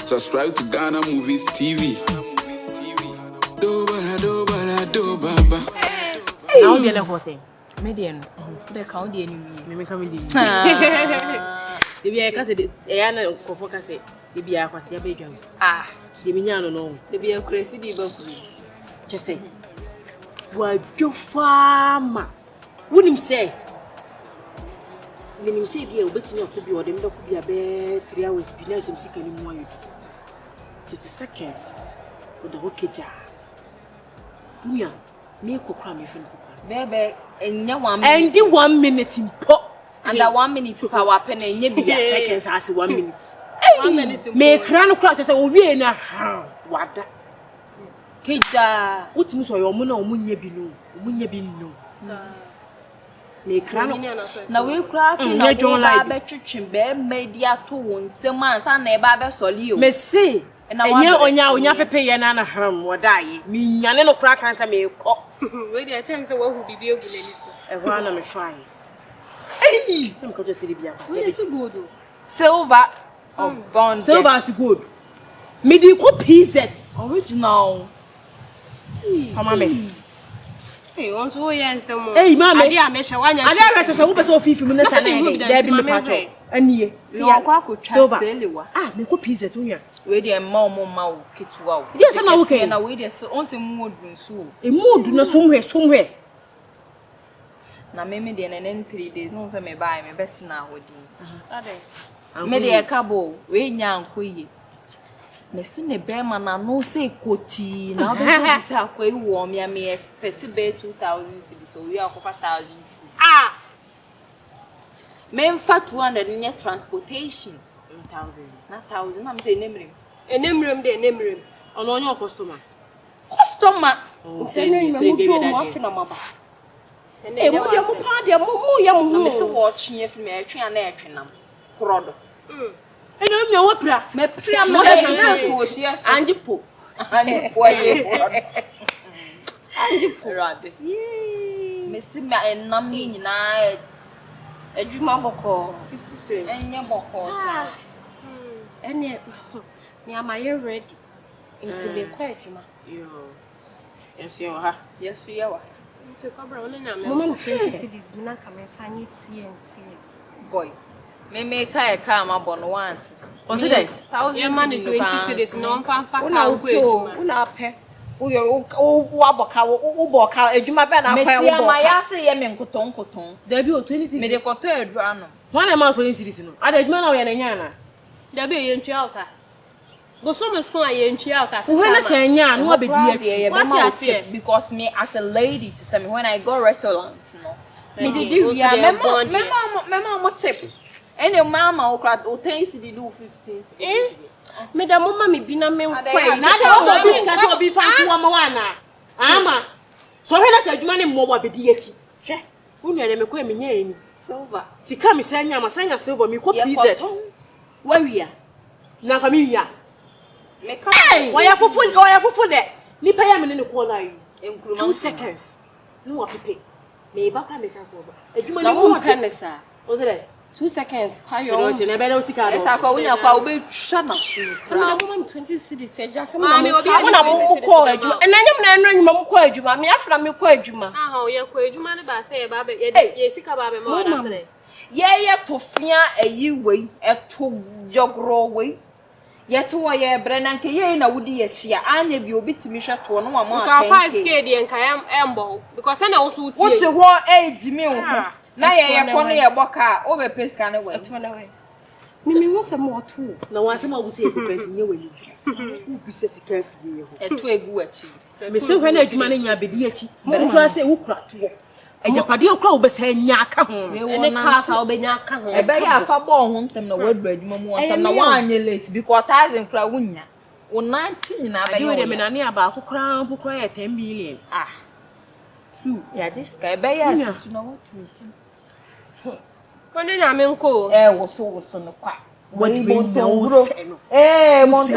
Subscribe to Ghana Movies TV. Do baba. Now the other thing. Median. The count the enemy. Me come in. The be a case the Ayana Kofoka say. The be a quasi bedroom. Ah, the Minyano no. The be a crazy diva. Just say. Why you farmer? Wouldn't say. When you say be a bit me could be or them could be a bed 3 hours business and sick anymore. Just a second. For the okay jar. Mia, me cook cram if you baby, and you 1 minute. And the 1 minute in pop. And that 1 minute to power pen and you be seconds as 1 minute. 1 minute. Make crown crack as a we na what that? Kija, what means your moon or munya binu? Make crown. Now we craft in a John like Betchim bear media 2 some months and a barber solio. May say. And I on your pay and Anna Ham or die. Me, Yanno crack answer me. Wait a chance of what will be able to a run on a fine. Hey, some coaches say, what is it good? Silver or bond. Silver is good. Medical pieces, original. Hey, once we answer, hey, mamma, dear, Mesha, one, I never said, I was so few minutes and there be my patch. And ye, see, I could silver. Ah, make a piece at you. Ready and more kit wow. Yes, I'm okay. And I waited so only mood soon. A mood, not somewhere. Now, maybe then and 3 days, no, some may buy me better now with you. Maybe a cabo, way young quay. Messine Bearman, I no say coty. Now, this is quite warm. Ya me expect be 2,000 cities, so we are 5,000. Ah! Men fat 200 in your transportation. 1,000. Not 1,000. I'm saying name him. Name him. On your customer. Customer. Oh, say you baby that. Eh, what you party? I'm Mr. Watching if me tree and air trinam. Crowd. And I'm your opera. Me pram yes. And you po. And you po. Rather. Yee. Miss me and Nammy na. A juma boko 50 cents. And your boko. And yet, near my ear ready. Into the quiet, you. Yes, you are. Yes, you are. To cover only now. Mama, 20 cities, not come and find it. See. Boy, may make a car, my bon want. Was it a 1,000 money 20 cities? No one can find out. Una pay. Uboka, a juma banner. My ass, Yemen Coton. Debut 20 cities. May they got 2 run. 1 amount 20 cities. I did man and yana. There be in Chialca. Go so much for a in Chialca. When I say yan, what be dear? Because me as a lady to say when I go restaurants, me did you mamma tip. Any mamma or crack or 10 city do 15. Eh? Madam Mamma me be na me. Not be fine to Mamma. Ama. So when I said money more be deity. Who never me quit me silver. Si come saying I'm a sign silver me could please it. Where we are? Na familia. Hey, why are for full there? Ni pay am in the corner. 2 seconds. No pay. Me back make over. A juma no can sir. Was it 2 seconds? Pay your own. Never know sick. Yes, I call you be shut up. I'm 20 cities. Just some mammy will be and I am not quite you. Mammy, after me quite you. How you quite you man about say about yes, sick about more. Yeah, to fear a you way, a to jog row way. Yet to a Brennan Kayana would be a cheer, and if you beat me shut to 1 more. 5K and Kayam Ambo, because I also what's a war age meal. Now I am only a boca over Pescan away. Mimi was a more too. No one some will say, you who be says carefully, and to a good chief. Miss Henry Manning, I be dear chief, but I say, who cracked to walk. And your party of crowd was saying, Yaka, and the castle be Yaka. I beg you for born them the word ready, Mamma, and the 1 year late because thousand crowunya. 19, I do them in a near about who crown who cry 10 million. Ah, 2. Yeah, just I beg you to know what to do. When I'm in cool, air was so on the quack. When you don't eh, Monte.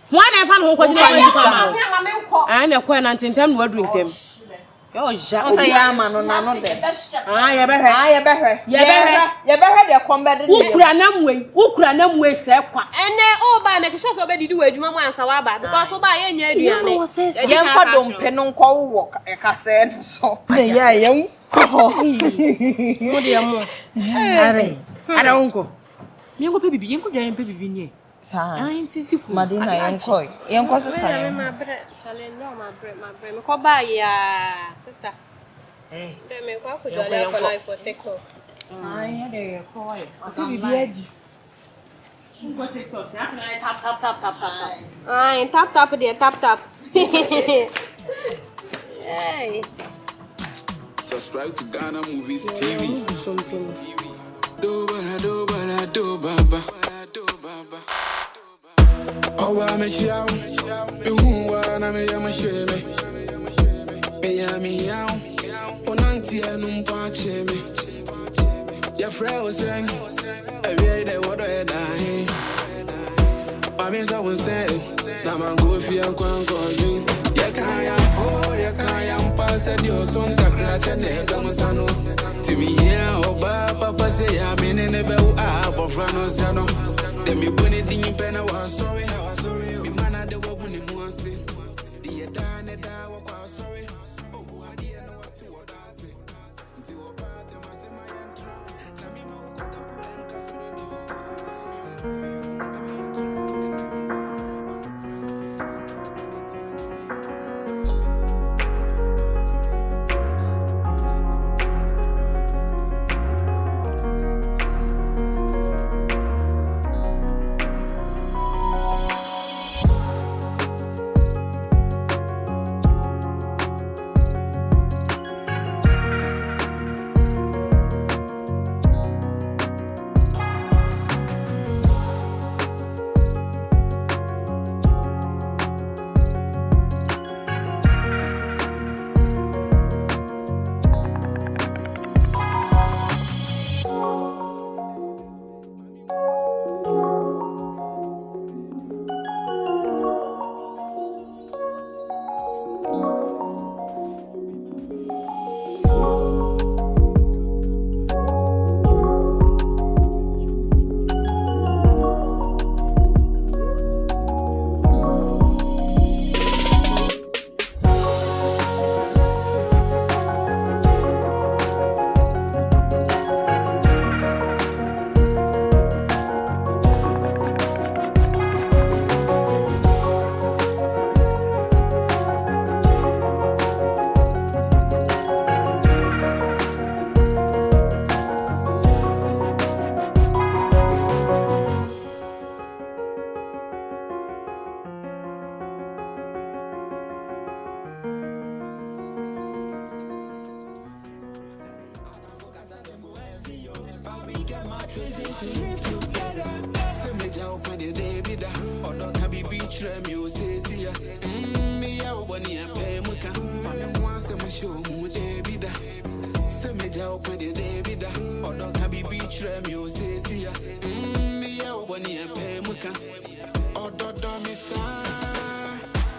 One I found who was and a quaint and 10 were drink him. Yo ja. O say ya ma no na no de. Ah, ye behwe. Ah, ye behwe. Ye behwe de kombe de. Wo kura nam we se kwa. Ene o ba na kisho so be didi we adwuma mu ansa wa ba because o ba ye nya aduane. Ye mfa dompe no nkwo wo kase no so. Ya ye ko. Mo de mo. Ara unko. Mi ngo pe bibi, yenko dwan pe bibi ni. Sa. Ai ntisi ku. Madina yenko. Yenko so sa. Ma bre, challenge no ma bre. Me ko ba ya sister. Dem me ko ko jolly for life for TikTok. Ai, de ko ai. Pe bibi aji. Ngo TikTok, ya tap. Ai, tap there, tap. Hey. Subscribe to Ghana Movies TV. Do baba. Oh, I miss you. Who wanna me? I'm a shame. Me out. Onanti anum pache me. Your friend was saying, every day what I die. I mean, I was saying, now I'm going for your quantum. You can't pass at your son to crash and never Musano. To me, yeah, oh, Papa say, I'm in a bell up of Ranosano. Then me put it in pen. I was sorry. We man at the woman in one sin. The Adana, I was sorry. Oh, I didn't know what to what I say. Until about them, I say my entrance. Tell me more, cut up and cast for the door.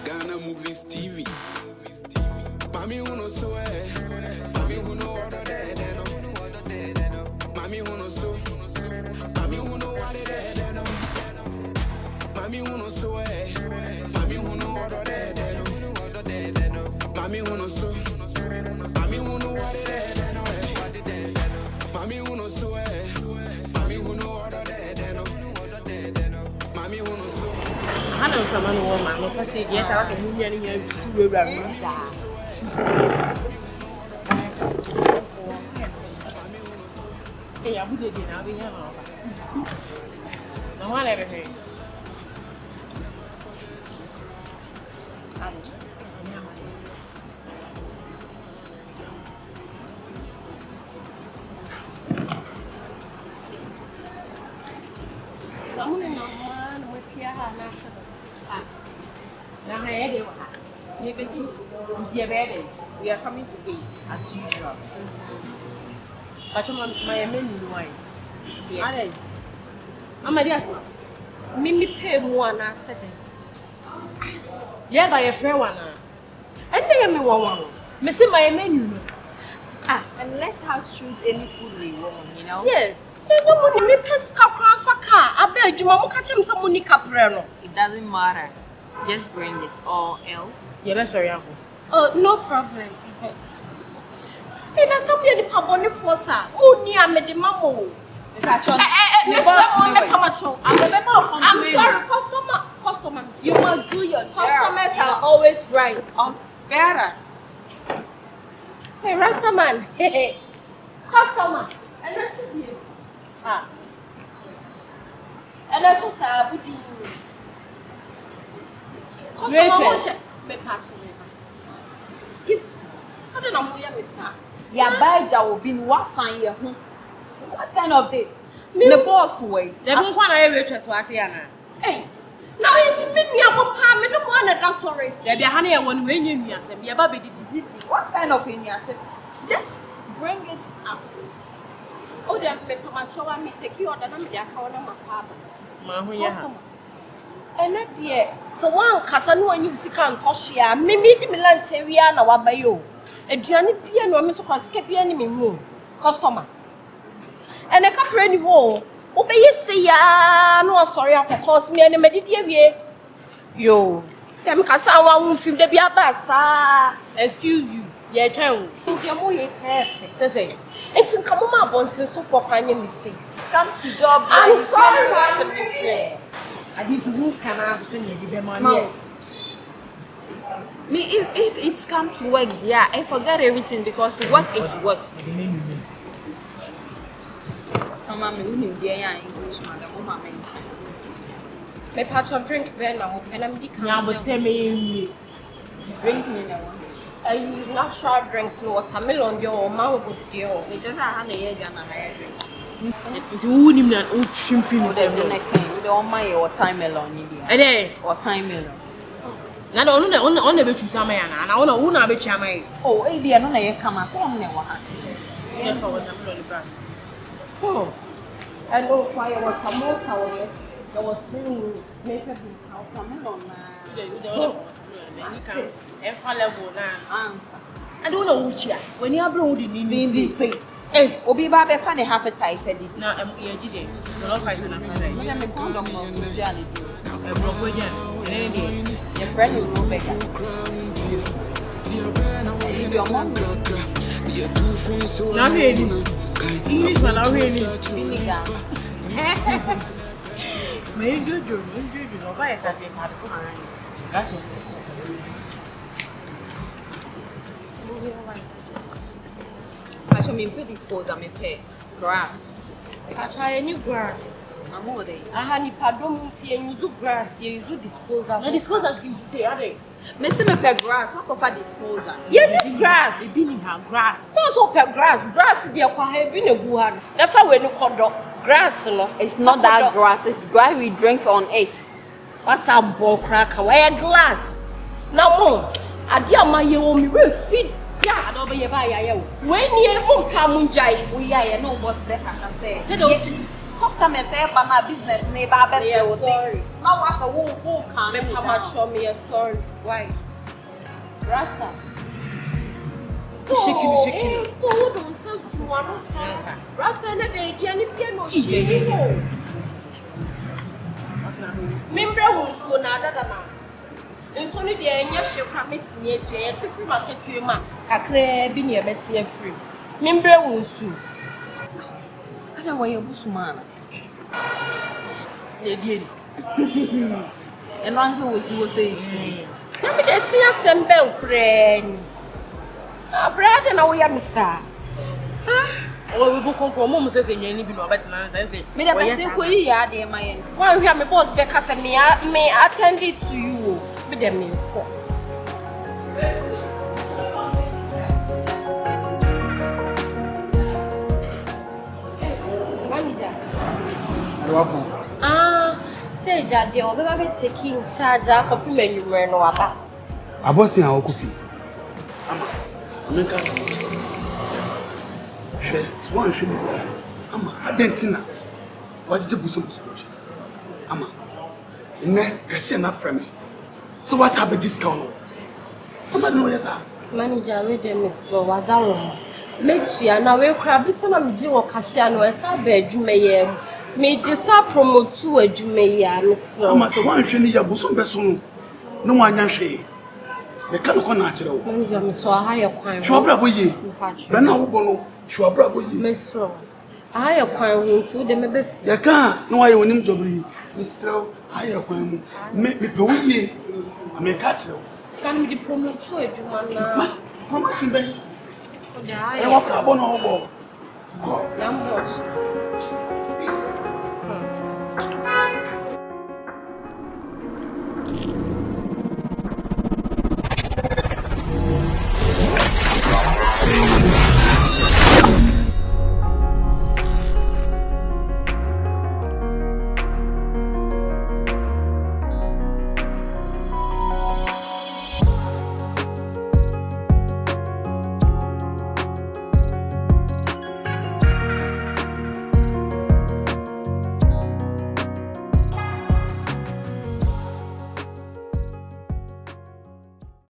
Ghana Movies TV. Mami uno so mami uno order de no. Mami uno so, mami uno wade de no. Mami uno so mami uno order de no. Mami uno so, mami uno wade de no. Mami uno so mami uno order de no. Mami uno so. Ana mfama no woma no ka say yes ara so mu nya ni nya tutu wura no da. Ya bude de na bi nya ma ba. Na wa le be he. We are coming today as usual. But my menu wine. Yes. Amadia. Mimi pay more na 7. Yeah, by a friend one. And they me one. Me see my menu. And let us choose any food we want, you know? Yes. It doesn't matter. Just bring it or else. Yeah, that's sorry, uncle. Oh, no problem. And somebody paboni for sir. Oh, near me the mammo. I'm sorry, customer. You must do your job. Customers are always right. Better. Hey, Rastaman. Hey, customer. And that's you. And that's what I would do. Customer, me pass me. Gift. I don't know who you miss. Yabaja will be what sign your home. What kind of this? The boss way. They don't want to waitress what Yana. Hey, now it's me, Papa, me no more than that story. There be a honey one when you knew yourself. Your baby did. What kind of thing you said? Just bring it up. Oh, they make my show and me take you on the number. They are calling my papa. Mahuya. And that year, so one cousin when you see can't touch ya, me meet me lunch area and our bayo. A Gianni piano, Miss Croscapi enemy room. Customer. And a couple any wall. Obey you say ya, no, sorry, I can cause me any meditation. Yo, them Cassawa won't feel the Biabasa. Excuse you. Yeah, town. Say, it's in Kamuma Bonson for finding mistake. Come to job. I'm sorry, I just move can I send you the money. Me, if it comes to work, yeah, I forget everything because work is work. Mama, me who dear English, madam, Mama. My patch of drink bear now, and I'm decaying. Yeah, but tell me, Drink me now. Natural drinks, no watermelon, your mango, dear. It's just a honey egg and a hair drink. it's who him that old shrimp film. We don't mind your time melon, And then, or time melon. now on the bet you some man, and I want to who not bet you my. Oh, I didn't know you come up from there. Oh, I know why I was a more tower. There was two makeup watermelon. Infallible now. Answer. I don't know which year. When you are brooding in this thing. Eh, Obi Baba funny appetite. Now, I'm did it. The Lord Christ and I'm your friend is Rebecca. Your mom. Not really. English, but not really. May you do why is I say hard for her? That's it. I should mean pretty dispose of me pay grass. I try a new grass. I'm all day. I had a pardon, you use grass, you use disposal. No disposal you say, are they? Missing me per grass, what of a disposal? You need grass. It's been in her grass. So per grass. Grass, dear, have been a good. That's how we look on grass, no. It's not that grass, it's grass we drink on it. What's a bone cracker? Why a glass? No more. I dear my you will be feed. Yeah, I don't be a buyer. When you won't come, we are no what's the hell. Customers say about my business, neighbor, but they will think. Now, what's a who come? How much show me a story? Why? Rasta. Shaking. So, don't sell one. Rasta, and they can't piano. Member who's so nada than that. And only the Enya ship meets me at the free market to your man. A crab in your bed, free. Member who's so. I don't want your bushman. They did. And answer was you say, let me just see a simple friend. A bread and away, Mister. Oh, we book on Mom says in any bit of better than I say. Me never say, we are there, my end. Why we have my boss because may attend it to you. Be the me. Say, Daddy, I'll be taking charge of compliment you were no about. I was in our coffee. I'm Swan should be there. I didn't know. What did you do? Ama, in there, Cassian, not from me. So, what's happened? Discount. I'm not know, yes, sir. Manager, we dem is so wadawo. Metua na we kra bi se na me gi wo cashier no esa ba adwuma ye. Me desa promote to adwuma ye a me so. Ama se wan hwe ni ya bosom beso no. No wanya hwe. Me ka no na akire wo. Manager me so aha ye kwan. Hwe obra boye. Be na wo bo no. Hwe obra boye. Me so. Aha ye kwan ho nti de me be. Ya ka no wa ye wonim dobri. Me srew aha ye kwan mu. Me pe wo ye. Me ka akire wo. Can me promote to adwuma na. Mas promotion be. O de aha E wa pra bo no wo bo. Go. Number.